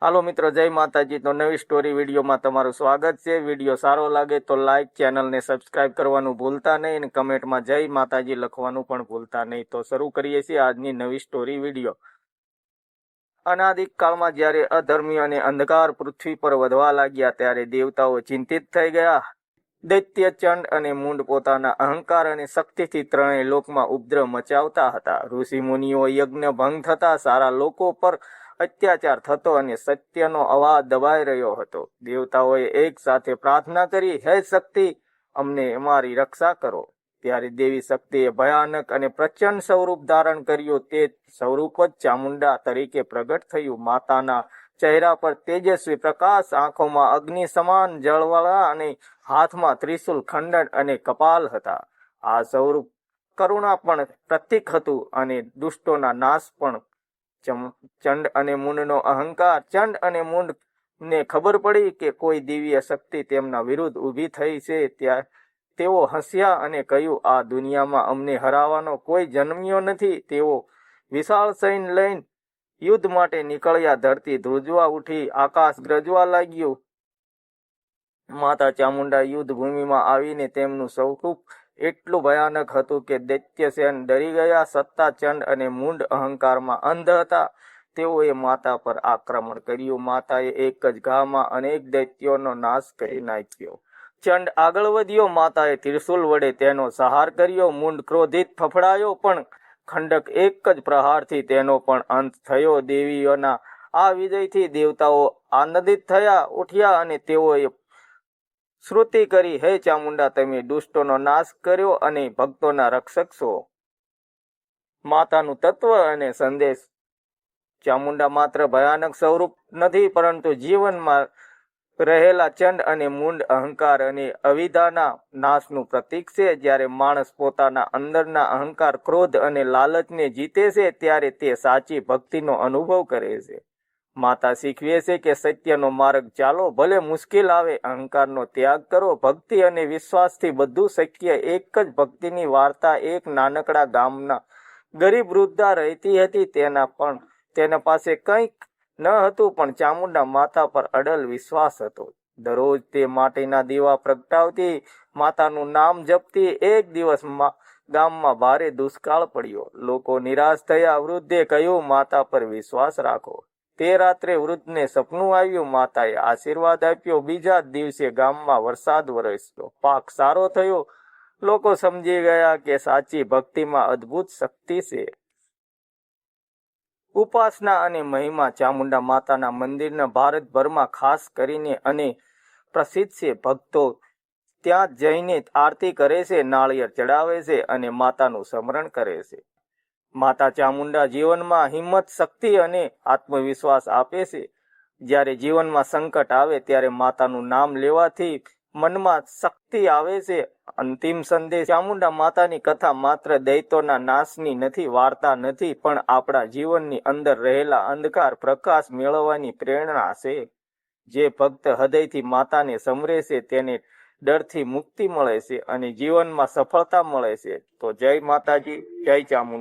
હાલો મિત્રો, જય માતાજી। તો નવી સ્ટોરી વિડીયોમાં તમારું સ્વાગત છે। વિડીયો સારો લાગે તો લાઈક, ચેનલને સબસ્ક્રાઇબ કરવાનું ભૂલતા નહીં અને કમેન્ટમાં જય માતાજી લખવાનું પણ ભૂલતા નહીં। તો શરૂ કરીએ છીએ આજની નવી સ્ટોરી વિડીયો। અનાદિક કાળમાં જ્યારે અધર્મી અને અંધકાર પૃથ્વી પર વધવા લાગ્યા ત્યારે દેવતાઓ ચિંતિત થઈ ગયા। દૈત્ય ચંડ અને મૂંડ પોતાના અહંકાર અને શક્તિથી ત્રણેય લોકમાં ઉપદ્રવ મચાવતા હતા। ઋષિ મુનિઓ યજ્ઞ ભંગ થતા સારા લોકો પર અત્યાચાર થતો અને સત્યનો અવાજ દબાઈ રહ્યો હતો। દેવતાઓએ એક સાથે પ્રાર્થના કરી, હે શક્તિ, અમને અમારી રક્ષા કરો। ત્યારે દેવી શક્તિએ ભયાનક અને પ્રચંડ સ્વરૂપ ધારણ કર્યું। તે સ્વરૂપ જ ચામુંડા તરીકે પ્રગટ થયું। માતાના ચહેરા પર તેજસ્વી પ્રકાશ, આંખોમાં અગ્નિ સમાન જળવાળા અને હાથમાં ત્રિશુલ, ખંડન અને કપાલ હતા। આ સ્વરૂપ કરુણા પણ પ્રતીક હતું અને દુષ્ટોના નાશ પણ। ચંડ અને મૂંડનો અહંકાર। ચંડ અને મૂંડ ને ખબર પડી કે કોઈ દિવ્ય શક્તિ તેમના વિરુદ્ધ ઊભી થઈ છે। ત્યાં તેઓ હસ્યા અને કહ્યું, આ દુનિયામાં અમને હરાવવાનો કોઈ જન્મ્યો નથી। તેઓ વિશાળ સૈન્ય લઈને યુદ્ધ માટે નીકળ્યા। ધરતી ધ્રુજવા ઉઠી, આકાશ ગરજવા લાગ્યું। માતા ચામુંડા યુદ્ધ ભૂમિમાં આવીને તેમનું સ્વરૂપ એટલું ભયાનક હતું કે દૈત્યસેન ડરી ગયા। સત્તા ચંડ અને મૂંડ અહંકારમાં અંધ હતા। તેઓએ માતા પર આક્રમણ કર્યું। માતાએ એક જ ઘામાં અનેક દૈત્યોનો નાશ કરી નાખ્યો। ચંડ આગળ વધ્યો। માતાએ ત્રિશુલ વડે તેનો સંહાર કર્યો। મૂંડ ક્રોધિત ફફડાયો, પણ ખંડક એક જ પ્રહારથી તેનો પણ અંત થયો। દેવીઓના આ વિજયથી દેવતાઓ આનંદિત થયા, ઉઠ્યા અને તેઓએ શ્રુતિ કરી, હે ચામુંડા, તમે દુષ્ટોનો નાશ કર્યો અને ભક્તોના રક્ષક છો। માતાનું તત્વ અને સંદેશ। ચામુંડા માત્ર ભયાનક સ્વરૂપ નથી, પરંતુ જીવનમાં રહેલા ચંડ અને મૂંડ અહંકાર અને અવિદ્યાના નાશનું પ્રતીક છે। જ્યારે માણસ પોતાના અંદરના અહંકાર, ક્રોધ અને લાલચને જીતે છે ત્યારે તે સાચી ભક્તિનો અનુભવ કરે છે। માતા શીખવે છે કે સત્યનો માર્ગ ચાલો, ભલે મુશ્કેલ આવે। અહંકારનો ત્યાગ કરો। ભક્તિ અને વિશ્વાસથી બધું શક્ય। એક જ ભક્તિની વાર્તા। એક નાનકડા ગામના ગરીબ વૃદ્ધા રહેતી હતી। તેના પાસે કંઈક ન હતું, પણ ચામુંડા માતા પર અડલ વિશ્વાસ હતો। દરરોજ તે માટીના દીવા પ્રગટાવતી, માતાનું નામ જપતી। એક દિવસ ગામમાં ભારે દુષ્કાળ પડ્યો। લોકો નિરાશ થયા। વૃદ્ધે કહ્યું, માતા પર વિશ્વાસ રાખો। તે રાત્રે વૃદ્ધને સપનું આવ્યું। માતાએ આશીર્વાદ આપ્યો। બીજા દિવસે ગામમાં વરસાદ વરસ્યો, પાક સારો થયો। લોકો સમજી ગયા કે સાચી ભક્તિમાં અદ્ભુત શક્તિ છે। ઉપાસના અને મહિમા। ચામુંડા માતાના મંદિરના ભારતભરમાં ખાસ કરીને અને પ્રસિદ્ધ છે। ભક્તો ત્યાં જઈને આરતી કરે છે, નાળિયેર ચડાવે છે અને માતાનું સ્મરણ કરે છે। માતા ચામુંડા જીવનમાં હિંમત, શક્તિ અને આત્મવિશ્વાસ આપે છે। જ્યારે જીવનમાં સંકટ આવે ત્યારે માતાનું નામ લેવાથી મનમાં શક્તિ આવે છે। અંતિમ સંદેશ। ચામુંડા માતાની કથા માત્ર દૈત્યોના નાશની નથી, વાર્તા નથી, પણ આપણા જીવનની અંદર રહેલા અંધકાર પ્રકાશ મેળવવાની પ્રેરણા છે। જે ભક્ત હૃદયથી માતાને સમરે છે તેને ડરથી મુક્તિ મળે છે અને જીવનમાં સફળતા મળે છે। તો જય માતાજી, જય ચામુંડા।